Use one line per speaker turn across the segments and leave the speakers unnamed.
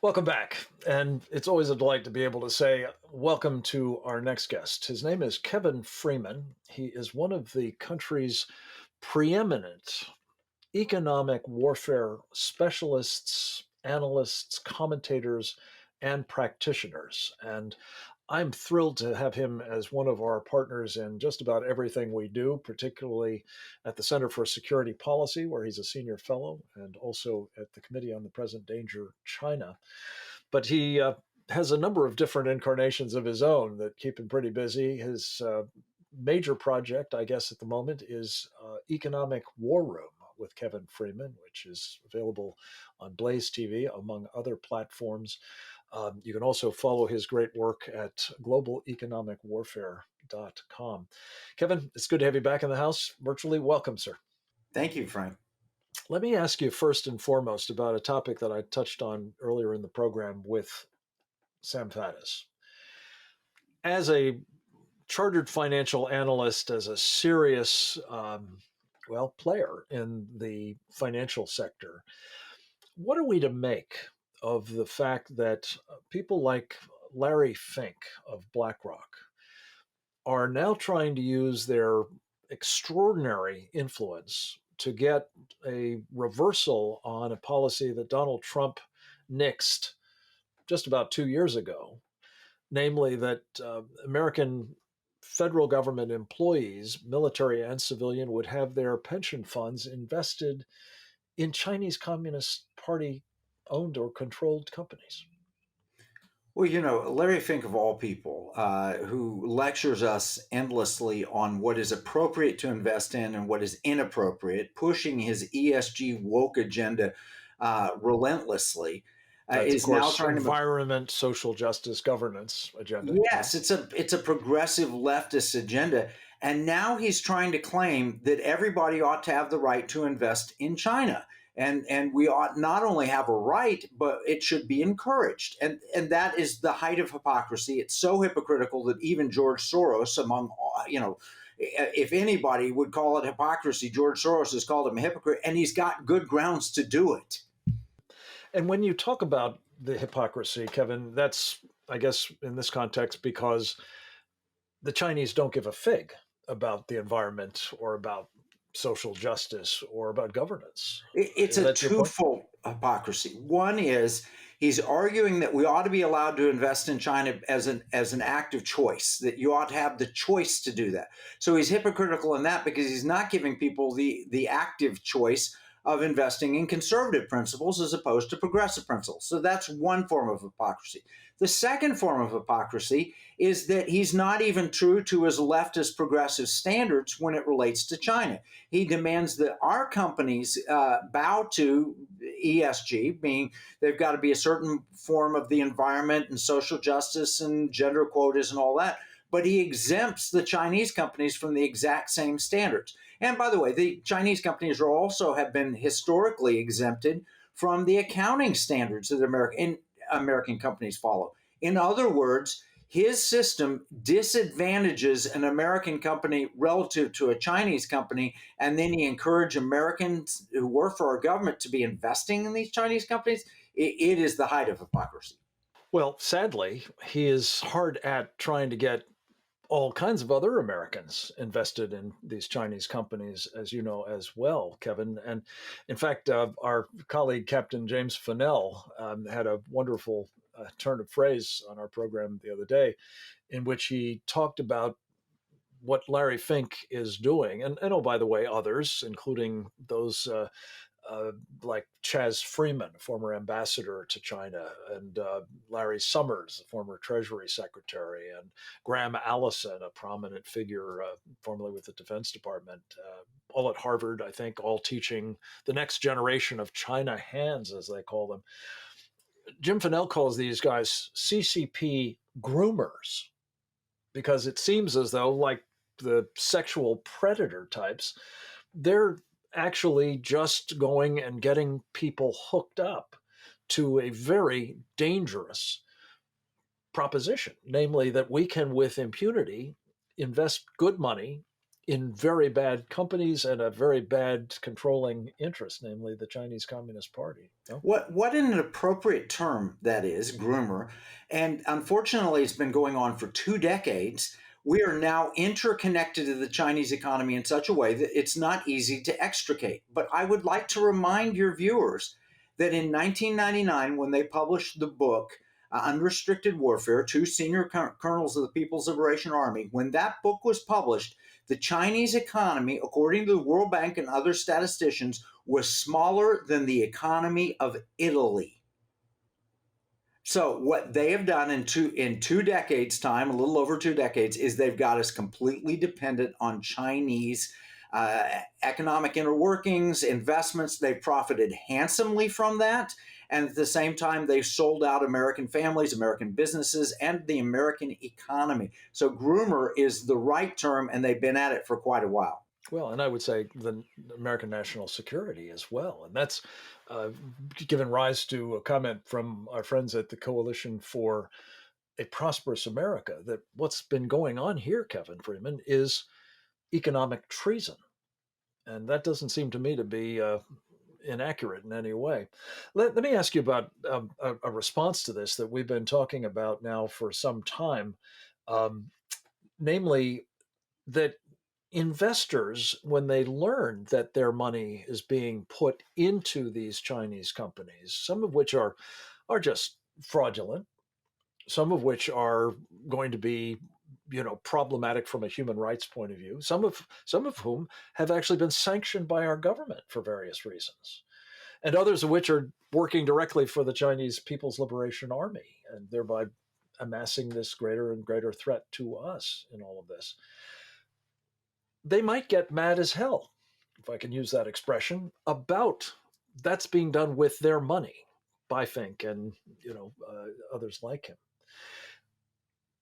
Welcome back. And it's always a delight to be able to say welcome to our next guest. His name is Kevin Freeman. He is one of the country's preeminent economic warfare specialists, analysts, commentators, and practitioners. And I'm thrilled to have him as one of our partners in just about everything we do, particularly at the Center for Security Policy, where he's a senior fellow, and also at the Committee on the Present Danger China. But he has a number of different incarnations of his own that keep him pretty busy. His major project, I guess, at the moment is Economic War Room with Kevin Freeman, which is available on Blaze TV, among other platforms. You can also follow his great work at globaleconomicwarfare.com. Kevin, it's good to have you back in the house virtually. Welcome, sir.
Thank you, Frank.
Let me ask you first and foremost about a topic that I touched on earlier in the program with Sam Faddis. As a chartered financial analyst, as a serious, player in the financial sector, what are we to make of the fact that people like Larry Fink of BlackRock are now trying to use their extraordinary influence to get a reversal on a policy that Donald Trump nixed just about 2 years ago, namely that American federal government employees, military and civilian, would have their pension funds invested in Chinese Communist Party owned or controlled companies?
Well, Larry Fink, of all people, who lectures us endlessly on what is appropriate to invest in and what is inappropriate, pushing his ESG woke agenda relentlessly,
That's, of
is now
course,
trying to.
environment, social justice, governance agenda. Yeah.
Yes, it's a progressive leftist agenda, and now he's trying to claim that everybody ought to have the right to invest in China, and we ought not only have a right, but it should be encouraged, and that is the height of hypocrisy. It's so hypocritical that even George Soros, among if anybody would call it hypocrisy, George Soros has called him a hypocrite, and he's got good grounds to do it.
And when you talk about the hypocrisy, Kevin, that's, I guess, in this context, because the Chinese don't give a fig about the environment or about social justice or about governance.
It's
Is
a
that your point?
twofold hypocrisy. One is he's arguing that we ought to be allowed to invest in China as an act of choice, that you ought to have the choice to do that. So he's hypocritical in that because he's not giving people the active choice of investing in conservative principles as opposed to progressive principles. So that's one form of hypocrisy. The second form of hypocrisy is that he's not even true to his leftist progressive standards when it relates to China. He demands that our companies bow to ESG, meaning they've got to be a certain form of the environment and social justice and gender quotas and all that. But he exempts the Chinese companies from the exact same standards. And by the way, the Chinese companies are also have been historically exempted from the accounting standards that American companies follow. In other words, his system disadvantages an American company relative to a Chinese company, and then he encourages Americans who work for our government to be investing in these Chinese companies. It is the height of hypocrisy.
Well, sadly, he is hard at trying to get all kinds of other Americans invested in these Chinese companies, as you know as well, Kevin. And in fact, our colleague Captain James Fennell had a wonderful turn of phrase on our program the other day, in which he talked about what Larry Fink is doing, and oh, by the way, others, including those like Chaz Freeman, former ambassador to China, and Larry Summers, the former Treasury Secretary, and Graham Allison, a prominent figure formerly with the Defense Department, all at Harvard, I think, all teaching the next generation of China hands, as they call them. Jim Fennell calls these guys CCP groomers because it seems as though, like the sexual predator types, they're actually just going and getting people hooked up to a very dangerous proposition, namely that we can, with impunity, invest good money in very bad companies and a very bad controlling interest, namely the Chinese Communist Party. No?
What an appropriate term that is, groomer. And unfortunately, it's been going on for 2 decades. We are now interconnected to the Chinese economy in such a way that it's not easy to extricate. But I would like to remind your viewers that in 1999, when they published the book, Unrestricted Warfare, two senior colonels of the People's Liberation Army, when that book was published, the Chinese economy, according to the World Bank and other statisticians, was smaller than the economy of Italy. So what they have done in 2 decades time, a little over 2 decades, is they've got us completely dependent on Chinese economic inner workings, investments. They've profited handsomely from that. And at the same time, they've sold out American families, American businesses, and the American economy. So groomer is the right term, and they've been at it for quite a while.
Well, and I would say the American national security as well. And that's uh, given rise to a comment from our friends at the Coalition for a Prosperous America that what's been going on here, Kevin Freeman, is economic treason. And that doesn't seem to me to be inaccurate in any way. Let me ask you about a response to this that we've been talking about now for some time, um, namely that investors, when they learn that their money is being put into these Chinese companies, some of which are just fraudulent, some of which are going to be problematic from a human rights point of view, some of whom have actually been sanctioned by our government for various reasons, and others of which are working directly for the Chinese People's Liberation Army and thereby amassing this greater and greater threat to us in all of this. They might get mad as hell, if I can use that expression, about that's being done with their money by Fink and others like him.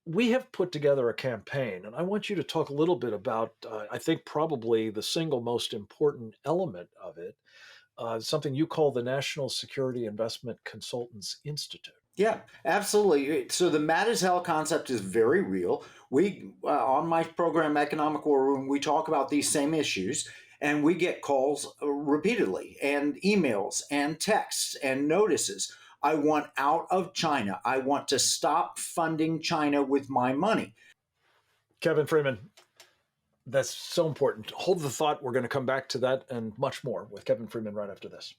We have put together a campaign, and I want you to talk a little bit about, I think, probably the single most important element of it, something you call the National Security Investment Consultants Institute.
Yeah, absolutely. So the mad as hell concept is very real. We on my program, Economic War Room, we talk about these same issues, and we get calls repeatedly, and emails, and texts, and notices. I want out of China. I want to stop funding China with my money.
Kevin Freeman, that's so important. Hold the thought. We're going to come back to that and much more with Kevin Freeman right after this.